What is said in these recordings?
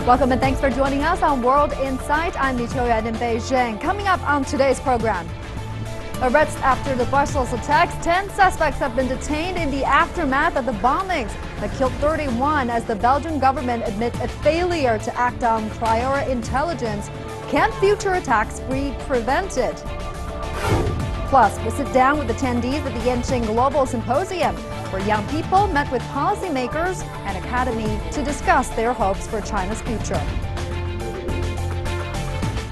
Welcome and thanks for joining us on World Insight. I'm Michoyan in Beijing. Coming up on today's program. Arrests after the Brussels attacks. 10 suspects have been detained in the aftermath of the bombings that killed 31 as the Belgian government admits a failure to act on prior intelligence. Can future attacks be prevented? Plus, we'll sit down with attendees at the Yenching Global Symposium, where young people met with policymakers and academy to discuss their hopes for China's future.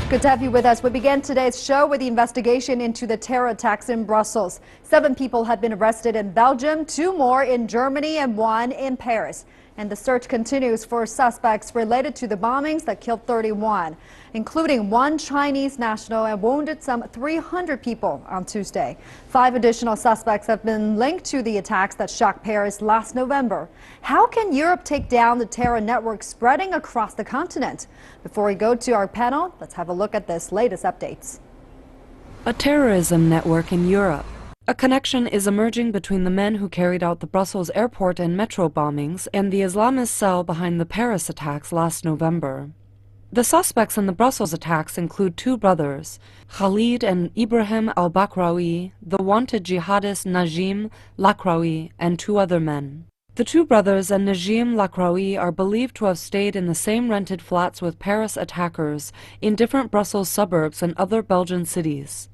Good to have you with us. We begin today's show with the investigation into the terror attacks in Brussels. 7 people have been arrested in Belgium, 2 more in Germany, and 1 in Paris. And the search continues for suspects related to the bombings that killed 31, including 1 Chinese national and wounded some 300 people on Tuesday. 5 additional suspects have been linked to the attacks that shocked Paris last November. How can Europe take down the terror network spreading across the continent? Before we go to our panel, let's have a look at this latest updates. A terrorism network in Europe. A connection is emerging between the men who carried out the Brussels airport and metro bombings and the Islamist cell behind the Paris attacks last November. The suspects in the Brussels attacks include 2 brothers, Khalid and Ibrahim al-Bakraoui, the wanted jihadist Najim Lakraoui, and 2 other men. The 2 brothers and Najim Lakraoui are believed to have stayed in the same rented flats with Paris attackers in different Brussels suburbs and other Belgian cities.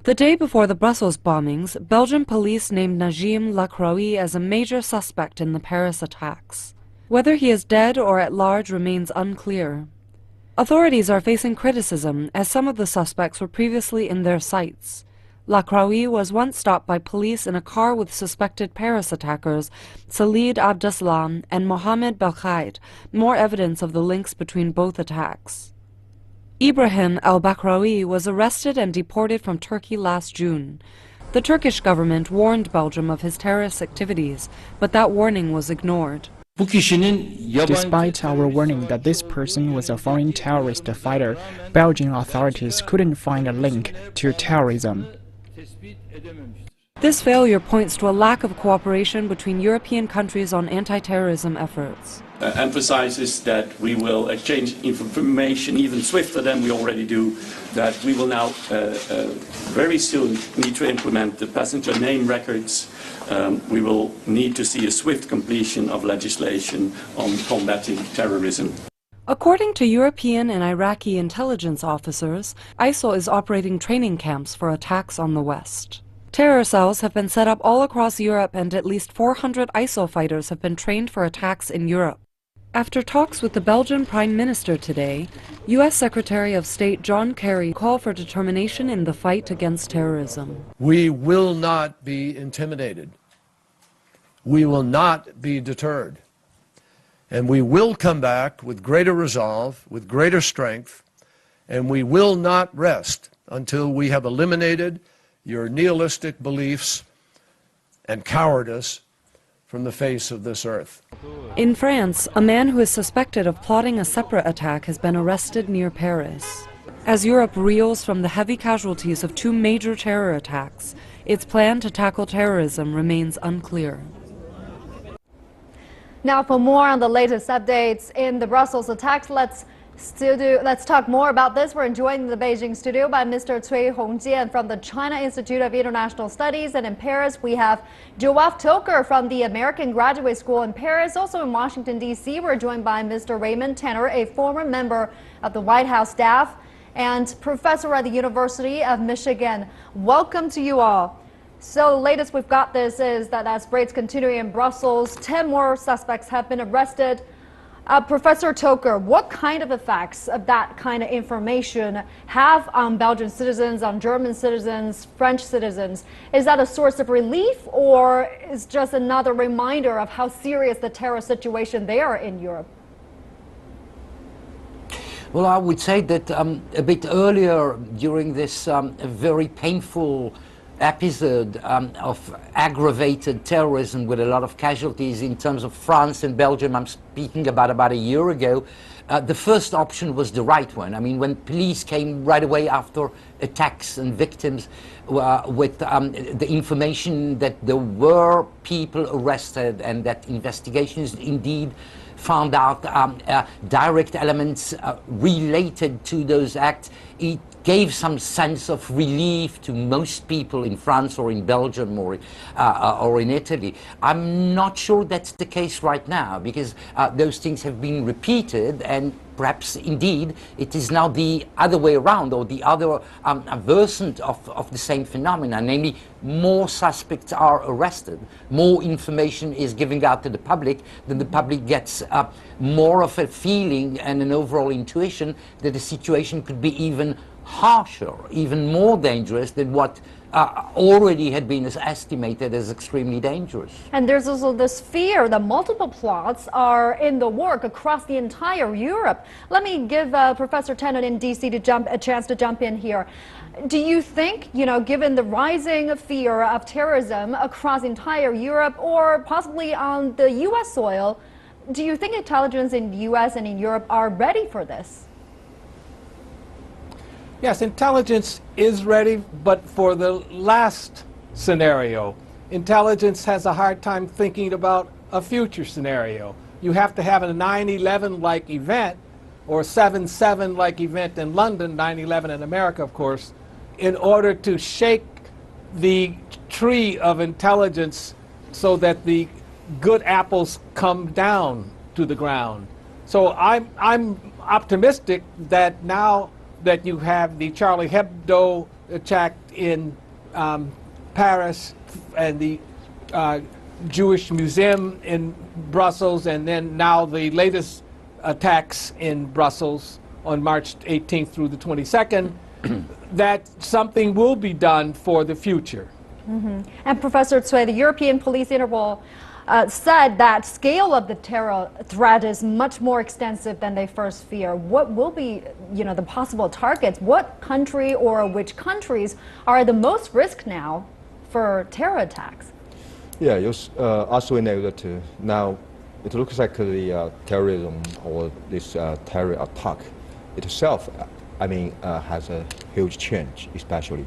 The day before the Brussels bombings, Belgian police named Najim Lakraoui as a major suspect in the Paris attacks. Whether he is dead or at large remains unclear. Authorities are facing criticism as some of the suspects were previously in their sights. Lakraoui was once stopped by police in a car with suspected Paris attackers Salid Abdeslam and Mohamed Belkhaid, more evidence of the links between both attacks. Ibrahim al-Bakraoui was arrested and deported from Turkey last June. The Turkish government warned Belgium of his terrorist activities, but that warning was ignored. Despite our warning that this person was a foreign terrorist fighter, Belgian authorities couldn't find a link to terrorism. This failure points to a lack of cooperation between European countries on anti-terrorism efforts. Emphasizes that we will exchange information even swifter than we already do, that we will now very soon need to implement the passenger name records. We will need to see a swift completion of legislation on combating terrorism. According to European and Iraqi intelligence officers, ISIL is operating training camps for attacks on the West. Terror cells have been set up all across Europe, and at least 400 ISIL fighters have been trained for attacks in Europe. After talks with the Belgian Prime Minister today, U.S. Secretary of State John Kerry called for determination in the fight against terrorism. We will not be intimidated. We will not be deterred. And we will come back with greater resolve, with greater strength, and we will not rest until we have eliminated your nihilistic beliefs and cowardice from the face of this earth. In France, a man who is suspected of plotting a separate attack has been arrested near Paris. As Europe reels from the heavy casualties of 2 major terror attacks, its plan to tackle terrorism remains unclear. Now, for more on the latest updates in the Brussels attacks, let's talk more about this. We're joined in the Beijing studio by Mr. Cui Hongjian from the China Institute of International Studies, and in Paris we have Joaf Toker from the American Graduate School in Paris. Also in Washington, D.C., we're joined by Mr. Raymond Tanner, a former member of the White House staff and professor at the University of Michigan. Welcome to you all. So the latest we've got this is that as raids continuing in Brussels, 10 more suspects have been arrested. Professor Toker, what kind of effects of that kind of information have on Belgian citizens, on German citizens, French citizens? Is that a source of relief, or is just another reminder of how serious the terror situation there in Europe? Well, I would say that a bit earlier during this very painful episode of aggravated terrorism with a lot of casualties in terms of France and Belgium, I'm speaking about a year ago, the first option was the right one. I mean, when police came right away after attacks and victims with the information that there were people arrested and that investigations indeed found out direct elements related to those acts. It gave some sense of relief to most people in France or in Belgium or in Italy. I'm not sure that's the case right now, because those things have been repeated, and perhaps indeed it is now the other way around, or the other version of the same phenomena, namely more suspects are arrested, more information is given out to the public, then the public gets more of a feeling and an overall intuition that the situation could be even harsher, even more dangerous than what already had been estimated as extremely dangerous. And there's also this fear that multiple plots are in the work across the entire Europe. Let me give Professor Tennant in DC a chance to jump in here. Do you think, given the rising fear of terrorism across entire Europe, or possibly on the U.S. soil, do you think intelligence in the U.S. and in Europe are ready for this? Yes, intelligence is ready, but for the last scenario, intelligence has a hard time thinking about a future scenario. You have to have a 9/11-like event, or 7/7-like event in London, 9/11 in America, of course, in order to shake the tree of intelligence so that the good apples come down to the ground. So I'm optimistic that now that you have the Charlie Hebdo attack in Paris, and the Jewish Museum in Brussels, and then now the latest attacks in Brussels on March 18th through the 22nd, that something will be done for the future. Mm-hmm. And Professor Cui, the European Police Interpol said that scale of the terror threat is much more extensive than they first fear. What will be, the possible targets? What country or which countries are at the most risk now for terror attacks? Yeah, as we know that now it looks like the terrorism or this terror attack itself, has a huge change, especially.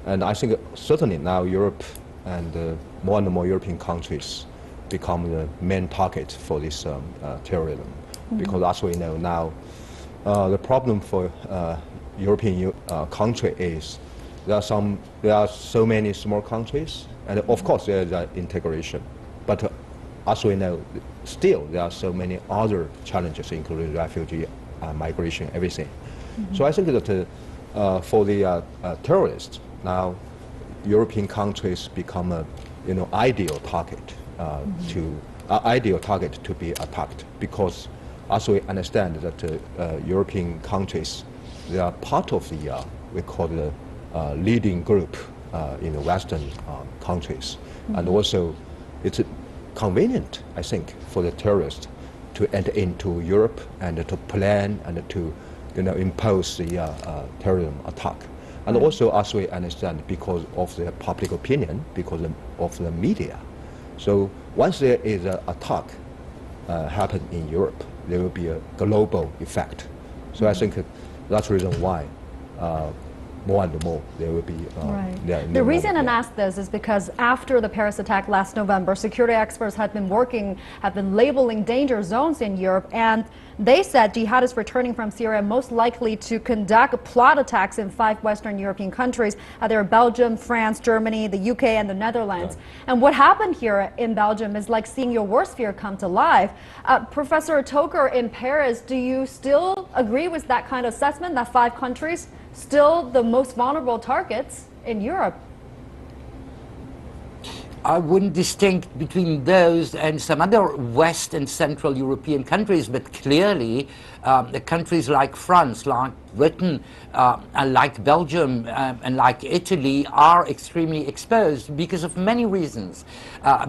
And I think certainly now Europe and more European countries become the main target for this terrorism. Mm-hmm. Because as we know now, the problem for European country is there are so many small countries, and of course there is integration. But as we know, still there are so many other challenges, including refugee, migration, everything. Mm-hmm. So I think that for the terrorists now, European countries become a ideal target. Ideal target to be attacked, because as we understand that European countries, they are part of the we call the leading group in the Western countries. Mm-hmm. And also it's convenient, I think, for the terrorists to enter into Europe and to plan and to impose the terrorism attack. And also, as we understand, because of the public opinion, because of the media. So once there is an attack happen in Europe, there will be a global effect. So I think that's the reason why more and more there will be. Right. The reason I ask this is because after the Paris attack last November, security experts have been labeling danger zones in Europe, and they said jihadists returning from Syria most likely to conduct plot attacks in 5 Western European countries. There are Belgium, France, Germany, the UK, and the Netherlands. Yeah. And what happened here in Belgium is like seeing your worst fear come to life. Professor Toker, in Paris, do you still agree with that kind of assessment, that 5 countries still the most vulnerable targets in Europe? I wouldn't distinguish between those and some other West and Central European countries, but clearly the countries like France, like Britain, like Belgium, and like Italy are extremely exposed because of many reasons.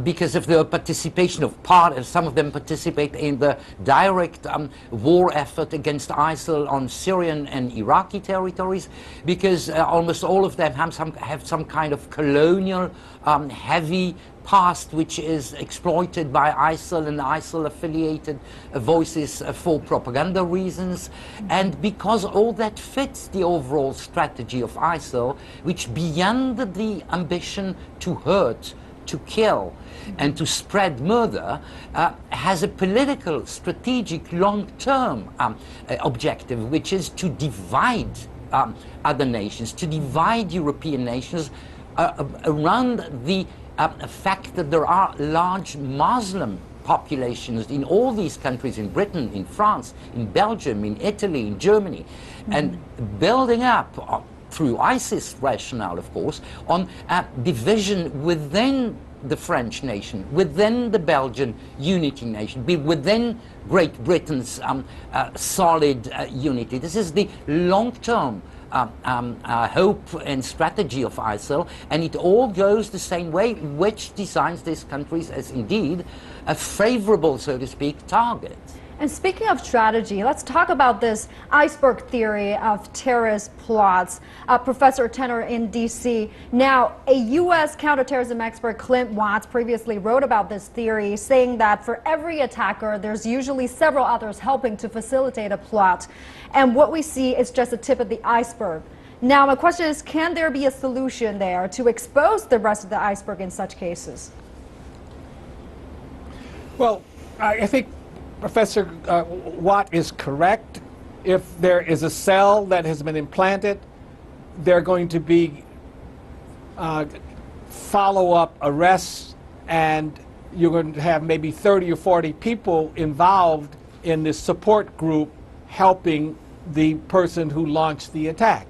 Because of the participation of some of them participate in the direct war effort against ISIL on Syrian and Iraqi territories, because almost all of them have some kind of colonial heavy past which is exploited by ISIL and ISIL-affiliated voices for propaganda reasons. And because all that fits the overall strategy of ISIL, which beyond the ambition to hurt, to kill and to spread murder has a political, strategic, long-term objective, which is to divide other nations, to divide European nations around the fact that there are large Muslim populations in all these countries, in Britain, in France, in Belgium, in Italy, in Germany, and building up through ISIS rationale, of course, on division within the French nation, within the Belgian unity nation, within Great Britain's solid unity. This is the long-term hope and strategy of ISIL, and it all goes the same way, which designs these countries as indeed a favorable, so to speak, target. And speaking of strategy, let's talk about this iceberg theory of terrorist plots. Professor Tanner in D.C. Now, a U.S. counterterrorism expert, Clint Watts, previously wrote about this theory, saying that for every attacker, there's usually several others helping to facilitate a plot. And what we see is just the tip of the iceberg. Now, my question is, can there be a solution there to expose the rest of the iceberg in such cases? Well, I think Professor Watt is correct. If there is a cell that has been implanted, there are going to be follow-up arrests, and you're going to have maybe 30 or 40 people involved in this support group helping the person who launched the attack.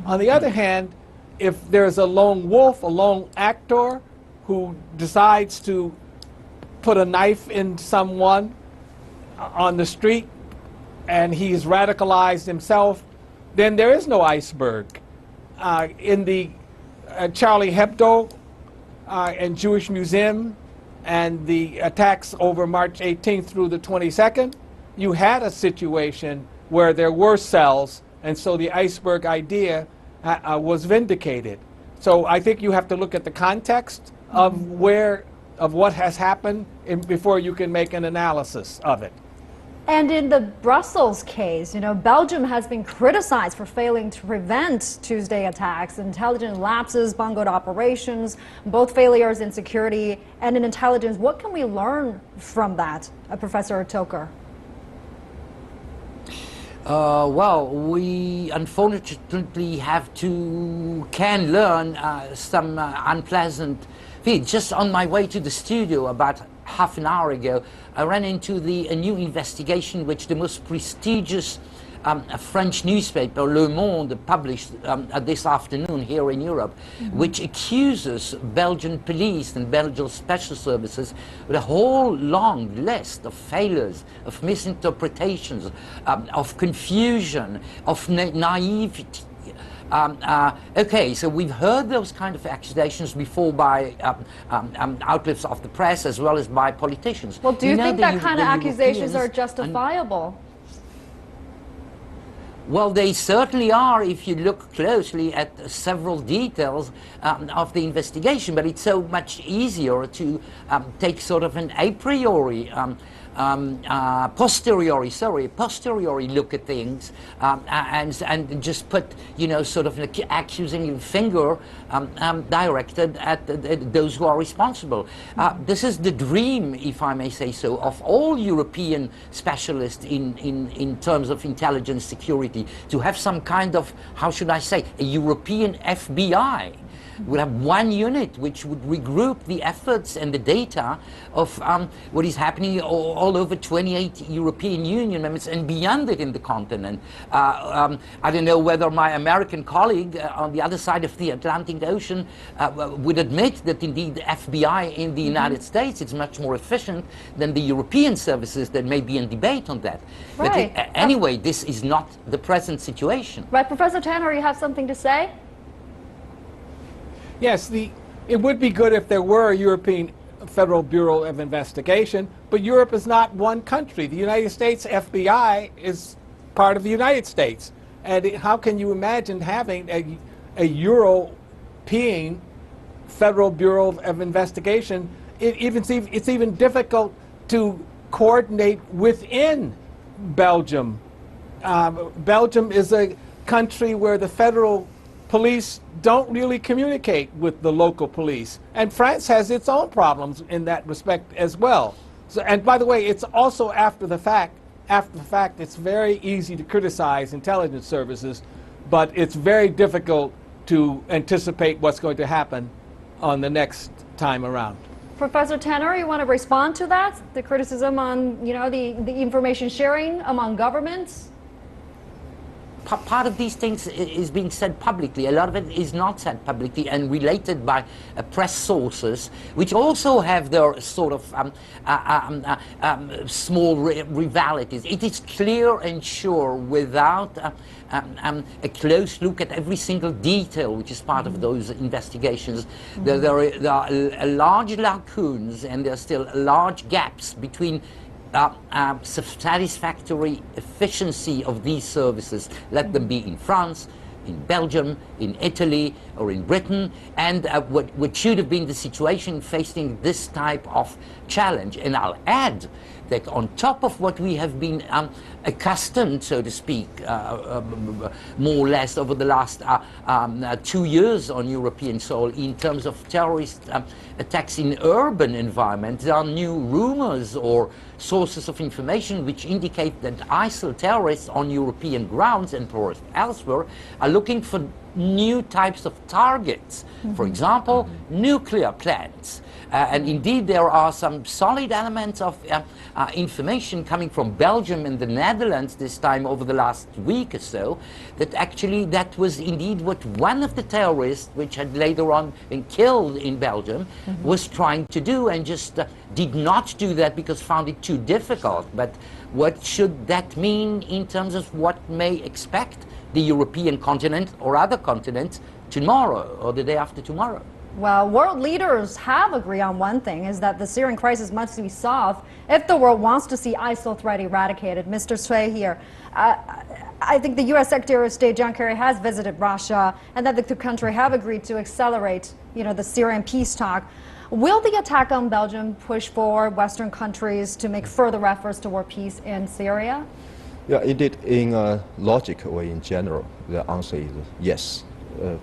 On the other hand, if there's a lone wolf, a lone actor who decides to put a knife in someone on the street and he's radicalized himself, then there is no iceberg. In the Charlie Hebdo and Jewish Museum and the attacks over March 18th through the 22nd, you had a situation where there were cells, and so the iceberg idea was vindicated. So I think you have to look at the context of what has happened before you can make an analysis of it. And in the Brussels case, Belgium has been criticized for failing to prevent Tuesday attacks, intelligence lapses, bungled operations, both failures in security and in intelligence. What can we learn from that, Professor Toker? Well, we unfortunately can learn some unpleasant things. Just on my way to the studio about half an hour ago, I ran into a new investigation which the most prestigious French newspaper, Le Monde, published this afternoon here in Europe, which accuses Belgian police and Belgian special services with a whole long list of failures, of misinterpretations, of confusion, of naivety. Okay, so we've heard those kind of accusations before by outlets of the press as well as by politicians. Well, do you think that kind of accusations are justifiable? Well, they certainly are if you look closely at several details of the investigation, but it's so much easier to take sort of an a priori posteriori look at things and just put, sort of an accusing finger directed at those who are responsible. This is the dream, if I may say so, of all European specialists in terms of intelligence security, to have some kind of, how should I say, a European FBI. We'll have one unit which would regroup the efforts and the data of what is happening all over 28 European Union members and beyond it in the continent. I don't know whether my American colleague on the other side of the Atlantic Ocean would admit that indeed the FBI in the United States is much more efficient than the European services. That may be in debate on that. Right. But anyway, this is not the present situation. Right, Professor Tanner, you have something to say? Yes, it would be good if there were a European Federal Bureau of Investigation, but Europe is not one country. The United States FBI is part of the United States. And how can you imagine having a European Federal Bureau of Investigation? It's even difficult to coordinate within Belgium. Belgium is a country where the federal police don't really communicate with the local police. And France has its own problems in that respect as well. So, and by the way, it's also after the fact. After the fact, it's very easy to criticize intelligence services, but it's very difficult to anticipate what's going to happen on the next time around. Professor Tanner, you want to respond to that? The criticism on, you know, the information sharing among governments? Part of these things is being said publicly. A lot of it is not said publicly and related by press sources, which also have their sort of small rivalities. It is clear and sure, without a close look at every single detail which is part of those investigations, there are large lacunes and there are still large gaps between satisfactory efficiency of these services, let them be in France, in Belgium, in Italy, or in Britain, and what should have been the situation facing this type of challenge. And I'll add that on top of what we have been accustomed, so to speak, more or less over the last 2 years on European soil in terms of terrorist attacks in urban environments, there are new rumors or sources of information which indicate that ISIL terrorists on European grounds and elsewhere are looking for new types of targets. For example, nuclear plants. And indeed, there are some solid elements of information coming from Belgium and the Netherlands this time over the last week or so, that actually that was indeed what one of the terrorists, which had later on been killed in Belgium, was trying to do, and just did not do that because found it too difficult. But what should that mean in terms of what may expect the European continent or other continents tomorrow or the day after tomorrow? Well, world leaders have agreed on one thing, is that the Syrian crisis must be solved if the world wants to see ISIL threat eradicated. Mr. Cui here, I think the U.S. Secretary of State John Kerry has visited Russia, and that the two countries have agreed to accelerate, you know, the Syrian peace talk. Will the attack on Belgium push forward Western countries to make further efforts toward peace in Syria? Yeah, indeed, in a logical way in general, the answer is yes,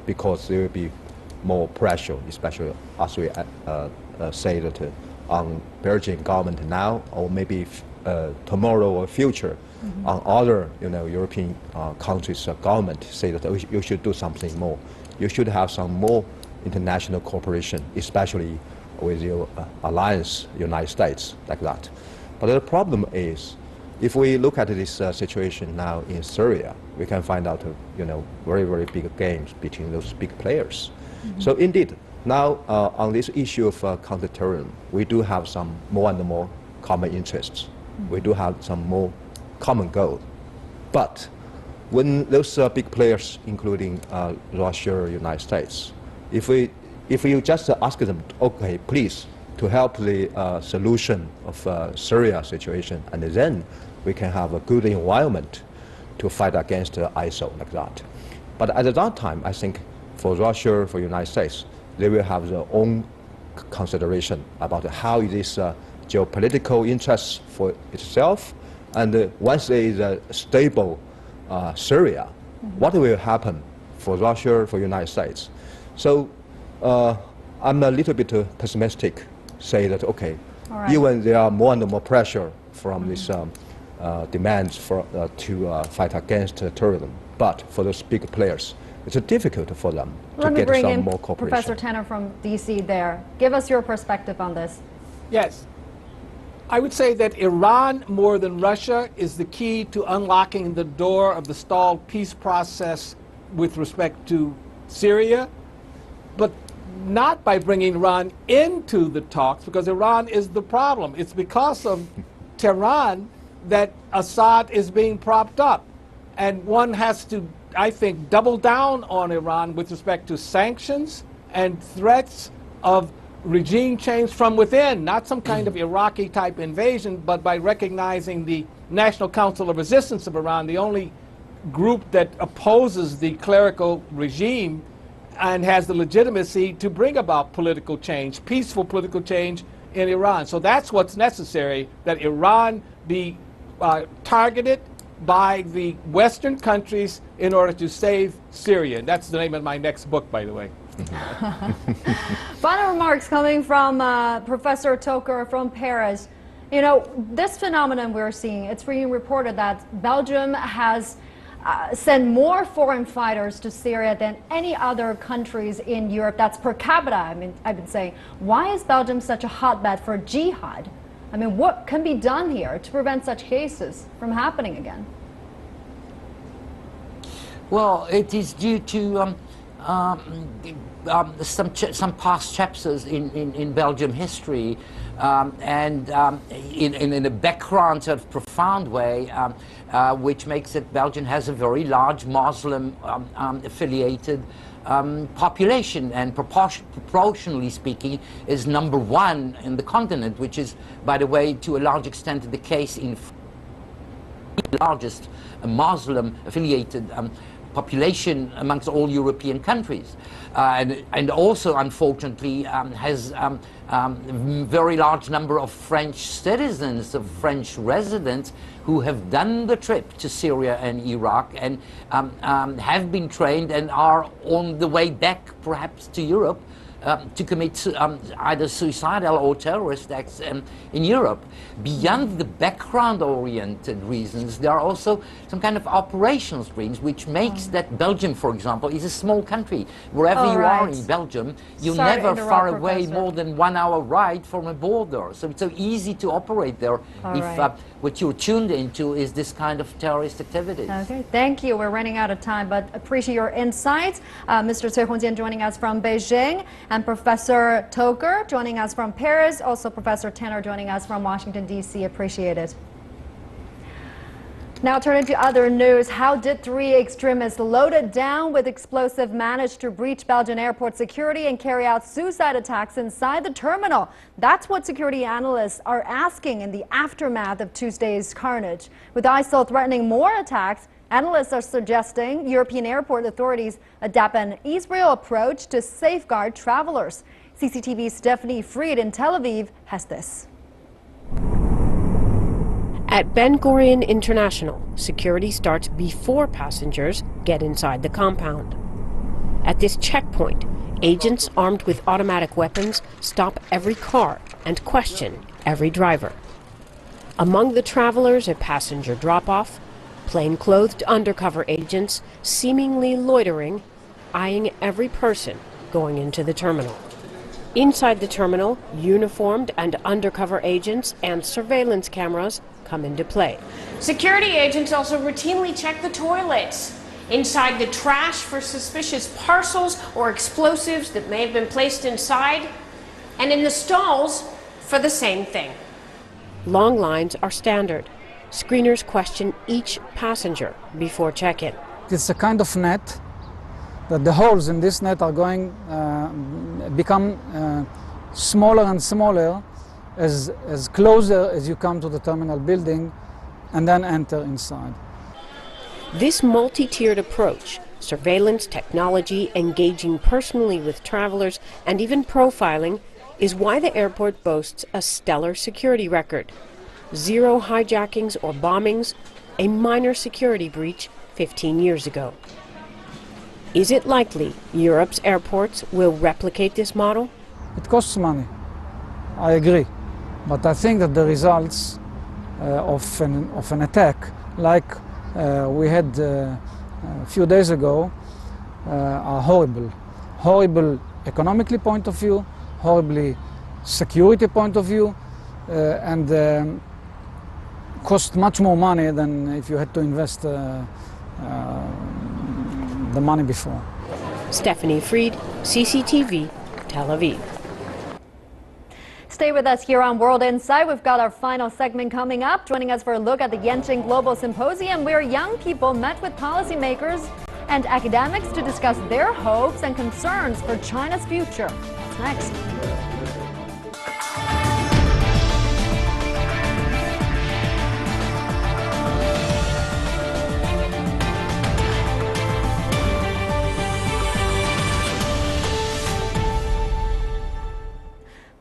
because there will be more pressure, especially as we say that on Belgian government now, or maybe tomorrow or future, on other European countries' government say that you should do something more. You should have some more international cooperation, especially with your alliance, United States, like that. But the problem is, if we look at this situation now in Syria, we can find out very, very big games between those big players. So indeed, now on this issue of counterterrorism, we do have some more and more common interests. We do have some more common goals. But when those big players, including Russia, United States, if you just ask them, okay, please, to help the solution of Syria situation, and then we can have a good environment to fight against ISIL like that. But at that time, I think for Russia, for United States, they will have their own consideration about how this geopolitical interests for itself, and once there is a stable Syria, what will happen for Russia, for United States? So I'm a little bit pessimistic, say that, okay, even there are more and more pressure from these demands to fight against terrorism, but for those big players, it's difficult for them to get some more cooperation. Professor Tanner from DC there. Give us your perspective on this. Yes. I would say that Iran, more than Russia, is the key to unlocking the door of the stalled peace process with respect to Syria, but not by bringing Iran into the talks, because Iran is the problem. It's because of Tehran that Assad is being propped up. And one has to, I think, double down on Iran with respect to sanctions and threats of regime change from within, not some kind of Iraqi-type invasion, but by recognizing the National Council of Resistance of Iran, the only group that opposes the clerical regime and has the legitimacy to bring about political change, peaceful political change in Iran. So that's what's necessary, that Iran be targeted by the Western countries in order to save Syria. That's the name of my next book, by the way. Final remarks coming from Professor Toker from Paris. You know, this phenomenon we're seeing, it's being reported that Belgium has sent more foreign fighters to Syria than any other countries in Europe. That's per capita, I mean, I've been saying. Why is Belgium such a hotbed for jihad? I mean, what can be done here to prevent such cases from happening again? Well, it is due to some past chapters in Belgium history, and in a background sort of profound way, which makes it Belgium has a very large Muslim affiliated population, and proportionally speaking is #1 in the continent, which is, by the way, to a large extent the case in the largest Muslim affiliated population amongst all European countries, and also unfortunately has very large number of French citizens, of French residents who have done the trip to Syria and Iraq and have been trained and are on the way back perhaps to Europe to commit either suicidal or terrorist acts in Europe. Beyond the background-oriented reasons, there are also some kind of operational streams, which makes that Belgium, for example, is a small country. Wherever you are in Belgium, you're never far away more than 1 hour ride from a border. So it's so easy to operate there if what you're tuned into is this kind of terrorist activities. Okay, thank you. We're running out of time, but appreciate your insights. Mr. Cui Hongjian joining us from Beijing, and Professor Toker joining us from Paris, also Professor Tanner joining us from Washington, D.C. Appreciate it. Now turning to other news, how did 3 extremists loaded down with explosive manage to breach Belgian airport security and carry out suicide attacks inside the terminal? That's what security analysts are asking in the aftermath of Tuesday's carnage. With ISIL threatening more attacks, analysts are suggesting European airport authorities adapt an Israel approach to safeguard travelers. CCTV's Stephanie Fried in Tel Aviv has this. At Ben Gurion International, security starts before passengers get inside the compound. At this checkpoint, agents armed with automatic weapons stop every car and question every driver. Among the travelers at passenger drop-off, plain-clothed undercover agents seemingly loitering, eyeing every person going into the terminal. Inside the terminal, uniformed and undercover agents and surveillance cameras come into play. Security agents also routinely check the toilets, inside the trash for suspicious parcels or explosives that may have been placed inside, and in the stalls for the same thing. Long lines are standard. Screeners question each passenger before check-in. It's a kind of net that the holes in this net are going become smaller and smaller as closer as you come to the terminal building and then enter inside. This multi-tiered approach, surveillance technology, engaging personally with travelers, and even profiling, is why the airport boasts a stellar security record. 0 hijackings or bombings, a minor security breach 15 years ago. Is it likely Europe's airports will replicate this model? It costs money, I agree. But I think that the results of an attack like we had a few days ago are horrible. Horrible economically point of view, horribly security point of view, and cost much more money than if you had to invest the money before. Stephanie Fried, CCTV, Tel Aviv. Stay with us here on World Insight. We've got our final segment coming up. Joining us for a look at the Yenching Global Symposium, where young people met with policymakers and academics to discuss their hopes and concerns for China's future. That's next.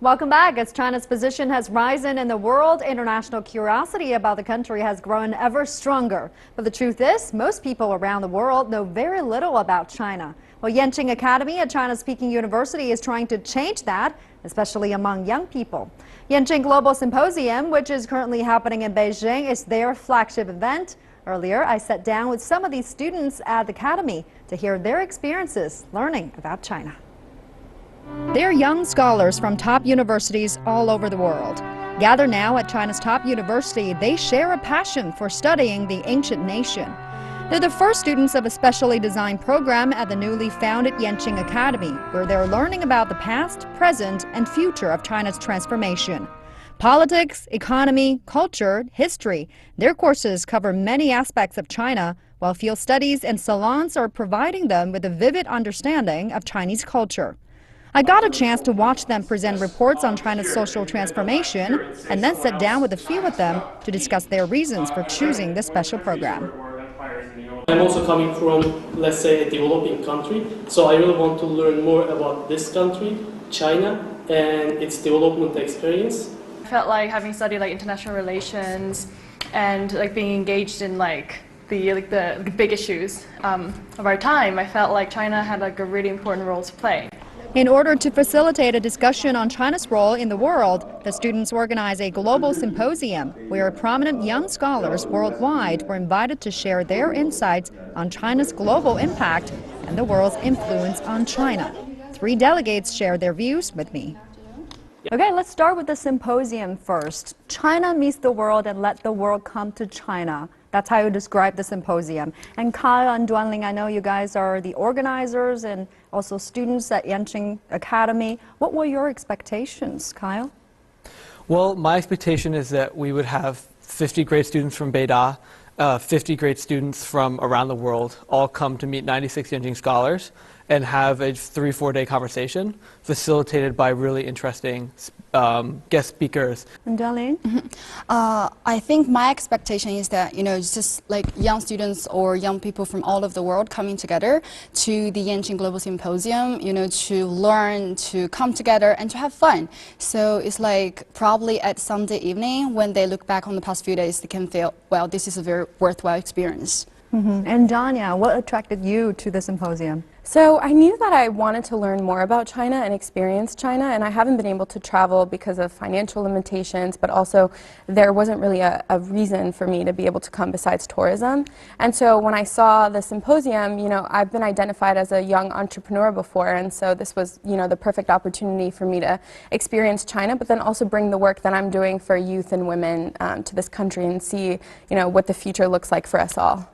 Welcome back. As China's position has risen in the world, international curiosity about the country has grown ever stronger. But the truth is, most people around the world know very little about China. Well, Yenching Academy at China's Peking University is trying to change that, especially among young people. Yenching Global Symposium, which is currently happening in Beijing, is their flagship event. Earlier, I sat down with some of these students at the academy to hear their experiences learning about China. They're young scholars from top universities all over the world. Gathered now at China's top university, they share a passion for studying the ancient nation. They're the first students of a specially designed program at the newly founded Yenching Academy, where they're learning about the past, present, and future of China's transformation. Politics, economy, culture, history. Their courses cover many aspects of China, while field studies and salons are providing them with a vivid understanding of Chinese culture. I got a chance to watch them present reports on China's social transformation and then sat down with a few of them to discuss their reasons for choosing this special program. I'm also coming from, let's say, a developing country, so I really want to learn more about this country, China, and its development experience. I felt like having studied international relations and being engaged in the big issues of our time, I felt like China had a really important role to play. In order to facilitate a discussion on China's role in the world, the students organize a global symposium where prominent young scholars worldwide were invited to share their insights on China's global impact and the world's influence on China. 3 delegates shared their views with me. Okay, let's start with the symposium first. China meets the world and let the world come to China. That's how you describe the symposium. And Kyle and Duanling, I know you guys are the organizers and also students at Yenching Academy. What were your expectations, Kyle? Well, my expectation is that we would have 50 great students from Beida, 50 great students from around the world, all come to meet 96 Yenching scholars and have a 3-4 day conversation facilitated by really interesting guest speakers. And Darlene? I think my expectation is that, it's just like young students or young people from all over the world coming together to the Yenching Global Symposium, to learn, to come together and to have fun. So it's like probably at Sunday evening when they look back on the past few days, they can feel, well, this is a very worthwhile experience. And Danya, what attracted you to the symposium? So I knew that I wanted to learn more about China and experience China, and I haven't been able to travel because of financial limitations, but also there wasn't really a reason for me to be able to come besides tourism. And so when I saw the symposium, I've been identified as a young entrepreneur before, and so this was, the perfect opportunity for me to experience China, but then also bring the work that I'm doing for youth and women to this country and see, what the future looks like for us all.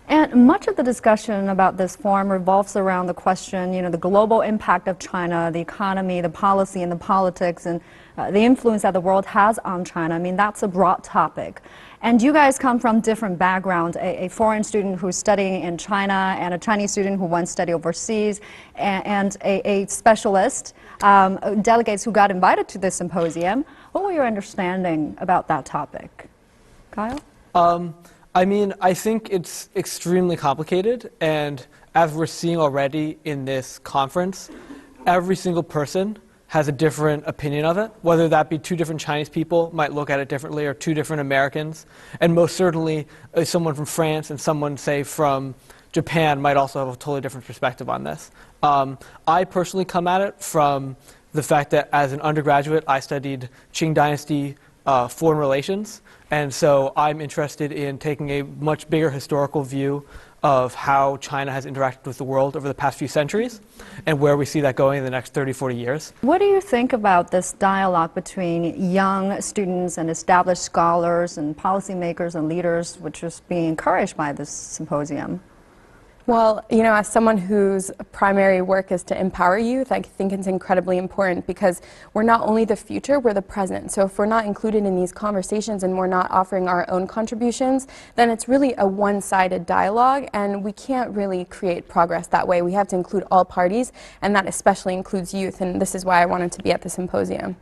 And much of the discussion about this forum revolves around the question, the global impact of China, the economy, the policy, and the politics, and the influence that the world has on China. I mean, that's a broad topic. And you guys come from different backgrounds, a foreign student who's studying in China and a Chinese student who once studied overseas, and a specialist, delegates who got invited to this symposium. What were your understanding about that topic? Kyle? I think it's extremely complicated, and as we're seeing already in this conference, every single person has a different opinion of it, whether that be 2 different Chinese people might look at it differently or 2 different Americans, and most certainly someone from France and someone, say, from Japan might also have a totally different perspective on this. I personally come at it from the fact that as an undergraduate, I studied Qing Dynasty foreign relations, and so I'm interested in taking a much bigger historical view of how China has interacted with the world over the past few centuries and where we see that going in the next 30, 40 years. What do you think about this dialogue between young students and established scholars and policymakers and leaders, which is being encouraged by this symposium? Well, as someone whose primary work is to empower youth, I think it's incredibly important because we're not only the future, we're the present. So if we're not included in these conversations and we're not offering our own contributions, then it's really a one-sided dialogue, and we can't really create progress that way. We have to include all parties, and that especially includes youth, and this is why I wanted to be at the symposium.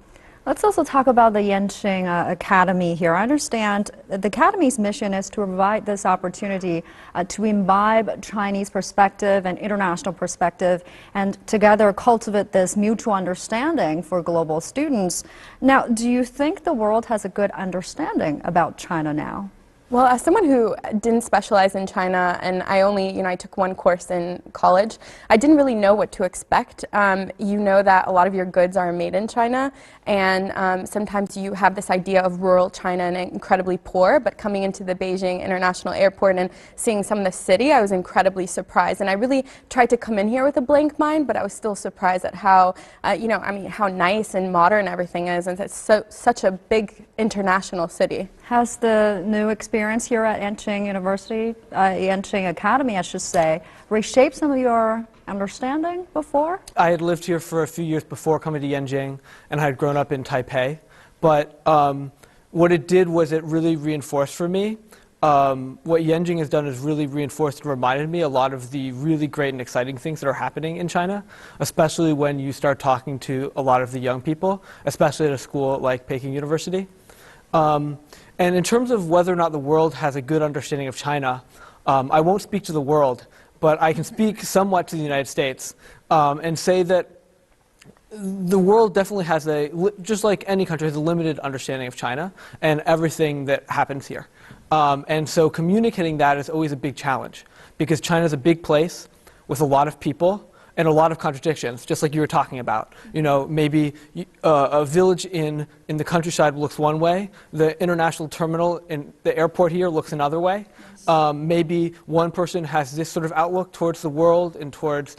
Let's also talk about the Yenching Academy here. I understand the Academy's mission is to provide this opportunity to imbibe Chinese perspective and international perspective and together cultivate this mutual understanding for global students. Now, do you think the world has a good understanding about China now? Well, as someone who didn't specialize in China, and I took one course in college, I didn't really know what to expect. You know that a lot of your goods are made in China, and sometimes you have this idea of rural China and incredibly poor, but coming into the Beijing International Airport and seeing some of the city, I was incredibly surprised. And I really tried to come in here with a blank mind, but I was still surprised at how, how nice and modern everything is, and it's such a big international city. Has the new experience here at Yenching University, Yenching Academy, I should say, reshaped some of your understanding before? I had lived here for a few years before coming to Yenching, and I had grown up in Taipei. But what it did was it really reinforced for me. What Yenching has done is really reinforced and reminded me a lot of the really great and exciting things that are happening in China, especially when you start talking to a lot of the young people, especially at a school like Peking University. And in terms of whether or not the world has a good understanding of China, I won't speak to the world, but I can speak somewhat to the United States and say that the world definitely has just like any country, has a limited understanding of China and everything that happens here. And so communicating that is always a big challenge because China is a big place with a lot of people and a lot of contradictions, just like you were talking about. You know, maybe a village in the countryside looks one way, the international terminal in the airport here looks another way. Maybe one person has this sort of outlook towards the world and towards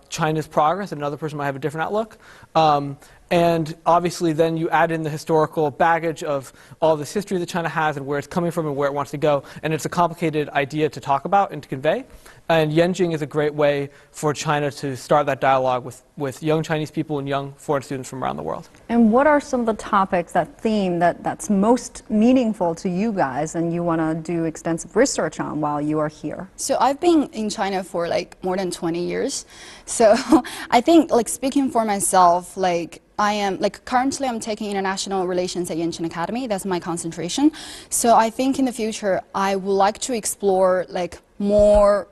China's progress, and another person might have a different outlook. And obviously then you add in the historical baggage of all this history that China has and where it's coming from and where it wants to go, and it's a complicated idea to talk about and to convey. And Yenching is a great way for China to start that dialogue with young Chinese people and young foreign students from around the world. And what are some of the topics, that theme, that's most meaningful to you guys and you want to do extensive research on while you are here? So I've been in China for like more than 20 years. So I think, like, speaking for myself, currently I'm taking international relations at Yenching Academy. That's my concentration. So I think in the future I would like to explore more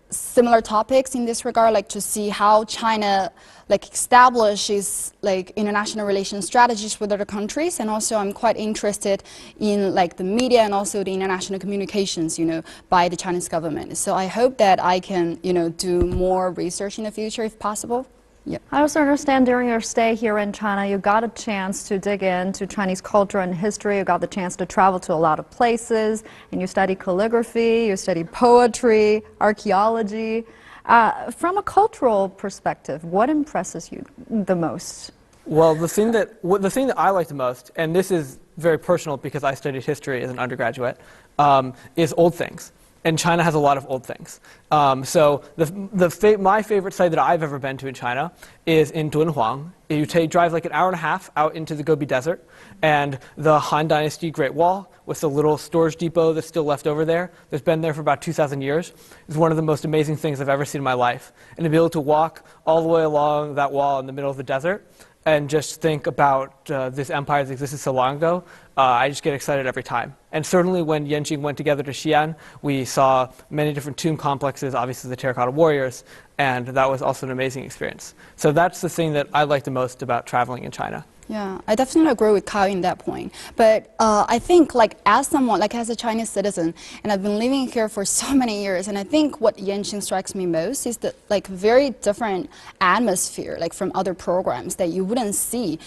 similar topics in this regard, to see how China establishes international relations strategies with other countries. And also I'm quite interested in the media and also the international communications, by the Chinese government. So I hope that I can, do more research in the future if possible. Yep. I also understand during your stay here in China, you got a chance to dig into Chinese culture and history. You got the chance to travel to a lot of places, and you study calligraphy, you study poetry, archaeology. From a cultural perspective, what impresses you the most? Well, the thing that I like the most, and this is very personal because I studied history as an undergraduate, is old things. And China has a lot of old things. So my favorite site that I've ever been to in China is in Dunhuang. You drive like an hour and a half out into the Gobi Desert, and the Han Dynasty Great Wall with the little storage depot that's still left over there, that's been there for about 2,000 years, is one of the most amazing things I've ever seen in my life. And to be able to walk all the way along that wall in the middle of the desert and just think about this empire that existed so long ago, I just get excited every time. And certainly when Yenching went together to Xi'an, we saw many different tomb complexes, obviously the terracotta warriors, and that was also an amazing experience. So that's the thing that I like the most about traveling in China. Yeah, I definitely agree with Kyle in that point. But I think as someone, as a Chinese citizen, and I've been living here for so many years, and I think what Yenching strikes me most is the very different atmosphere, from other programs that you wouldn't see.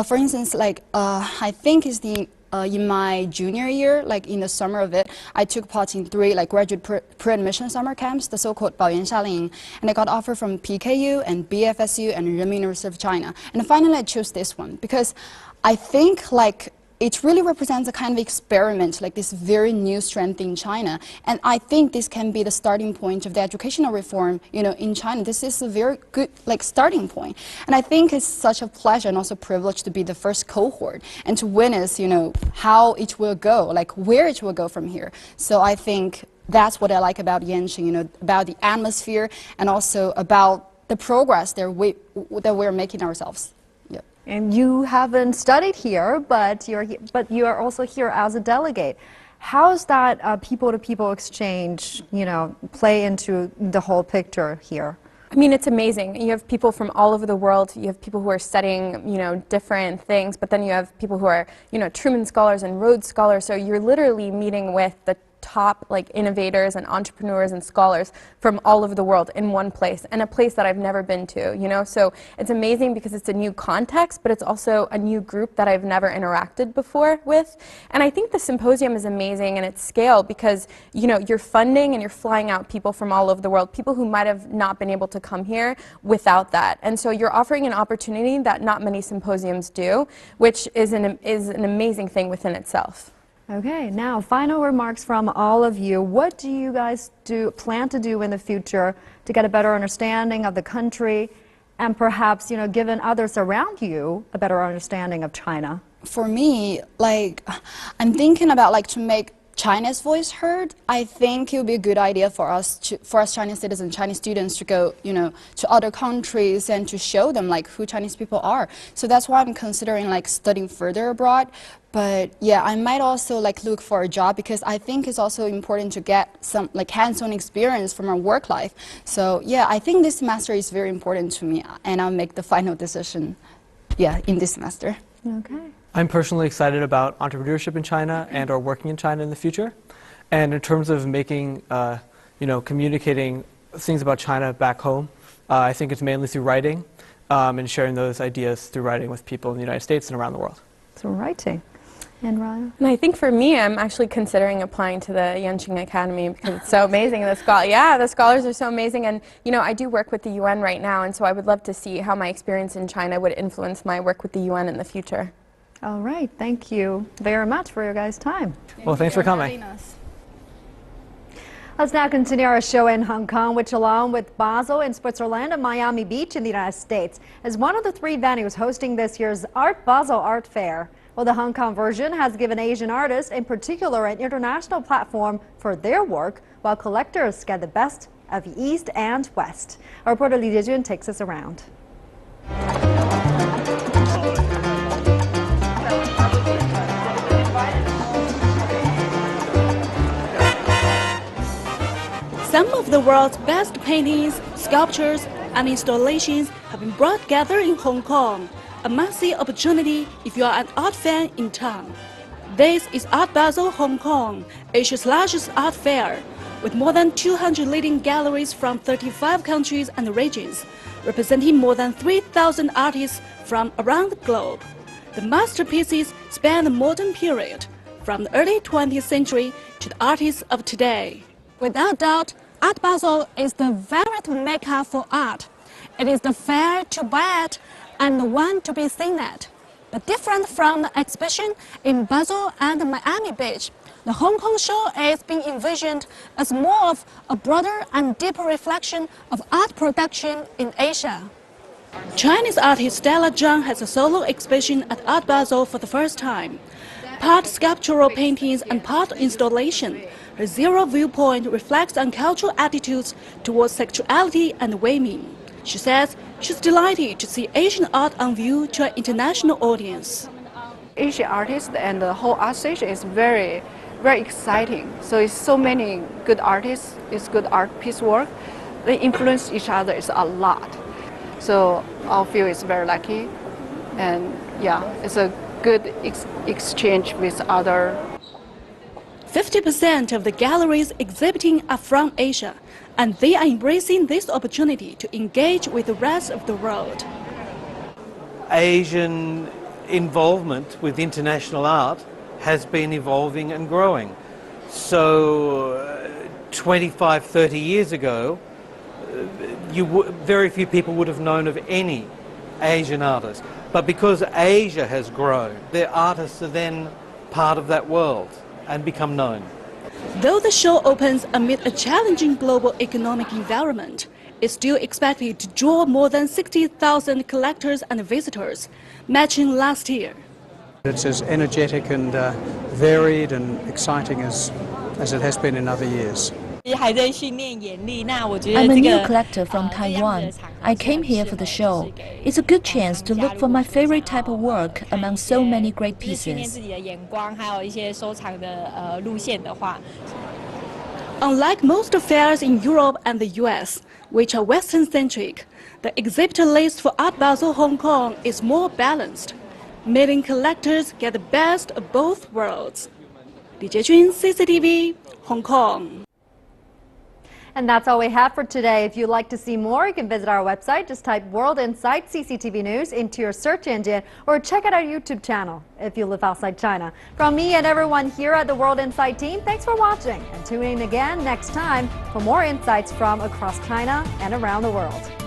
For instance, I think it's in my junior year, in the summer of it, I took part in 3 graduate pre-admission summer camps, the so-called Baoyan Shaling, and I got offer from PKU and BFSU and Renmin University of China. And finally I chose this one because I think it really represents a kind of experiment, this very new strength in China. And I think this can be the starting point of the educational reform, in China. This is a very good, starting point. And I think it's such a pleasure and also privilege to be the first cohort and to witness, how it will go, where it will go from here. So I think that's what I like about Yenching, about the atmosphere and also about the progress that we're making ourselves. And you haven't studied here, but you are also here as a delegate. How's that people-to-people exchange, play into the whole picture here? I mean, it's amazing. You have people from all over the world. You have people who are studying, different things, but then you have people who are, Truman Scholars and Rhodes Scholars. So you're literally meeting with the top innovators and entrepreneurs and scholars from all over the world in one place, and a place that I've never been to, So it's amazing because it's a new context, but it's also a new group that I've never interacted before with. And I think the symposium is amazing in its scale because, you're funding and you're flying out people from all over the world, people who might have not been able to come here without that. And so you're offering an opportunity that not many symposiums do, which is an amazing thing within itself. Okay, now final remarks from all of you. What do you guys plan to do in the future to get a better understanding of the country and perhaps, given others around you a better understanding of China? For me, I'm thinking about to make China's voice heard. I think it would be a good idea for us Chinese citizens, Chinese students to go, to other countries and to show them who Chinese people are. So that's why I'm considering studying further abroad. But yeah, I might also look for a job because I think it's also important to get some hands-on experience from our work life. So yeah, I think this semester is very important to me, and I'll make the final decision, in this semester. Okay. I'm personally excited about entrepreneurship in China and or working in China in the future. And in terms of making, communicating things about China back home, I think it's mainly through writing and sharing those ideas through writing with people in the United States and around the world. So writing. And Raya? And I think for me, I'm actually considering applying to the Yenching Academy because it's so amazing. The scholars are so amazing. And, I do work with the UN right now, and so I would love to see how my experience in China would influence my work with the UN in the future. All right. Thank you very much for your guys' time. Well, thanks for coming. Let's now continue our show in Hong Kong, which along with Basel in Switzerland and Miami Beach in the United States, is one of the 3 venues hosting this year's Art Basel Art Fair. Well, the Hong Kong version has given Asian artists in particular an international platform for their work, while collectors get the best of East and West. Our reporter Li Jiejun takes us around. Some of the world's best paintings, sculptures, and installations have been brought together in Hong Kong, a must-see opportunity if you are an art fan in town. This is Art Basel Hong Kong, Asia's largest art fair, with more than 200 leading galleries from 35 countries and regions, representing more than 3,000 artists from around the globe. The masterpieces span the modern period, from the early 20th century to the artists of today. Without doubt, Art Basel is the very mecca for art. It is the fair to buy at and the one to be seen at. But different from the exhibition in Basel and Miami Beach, the Hong Kong show is being envisioned as more of a broader and deeper reflection of art production in Asia. Chinese artist Stella Zhang has a solo exhibition at Art Basel for the first time. Part sculptural paintings and part installation, her zero viewpoint reflects on cultural attitudes towards sexuality and women. She says she's delighted to see Asian art on view to an international audience. Asian artists and the whole art station is very, very exciting. So it's so many good artists, it's good art piece work. They influence each other is a lot. So I feel it's very lucky, and yeah, it's a good exchange with other. 50% of the galleries exhibiting are from Asia, and they are embracing this opportunity to engage with the rest of the world. Asian involvement with international art has been evolving and growing. So 25, 30 years ago, very few people would have known of any Asian artists. But because Asia has grown, their artists are then part of that world and become known. Though the show opens amid a challenging global economic environment, it's still expected to draw more than 60,000 collectors and visitors, matching last year. It's as energetic and varied and exciting as it has been in other years. I'm a new collector from Taiwan. I came here for the show. It's a good chance to look for my favorite type of work among so many great pieces. Unlike most fairs in Europe and the US, which are Western-centric, the exhibitor list for Art Basel Hong Kong is more balanced, meaning collectors get the best of both worlds. Li Jiejun, CCTV, Hong Kong. And that's all we have for today. If you'd like to see more, you can visit our website. Just type World Insight CCTV News into your search engine or check out our YouTube channel if you live outside China. From me and everyone here at the World Insight team, thanks for watching and tune in again next time for more insights from across China and around the world.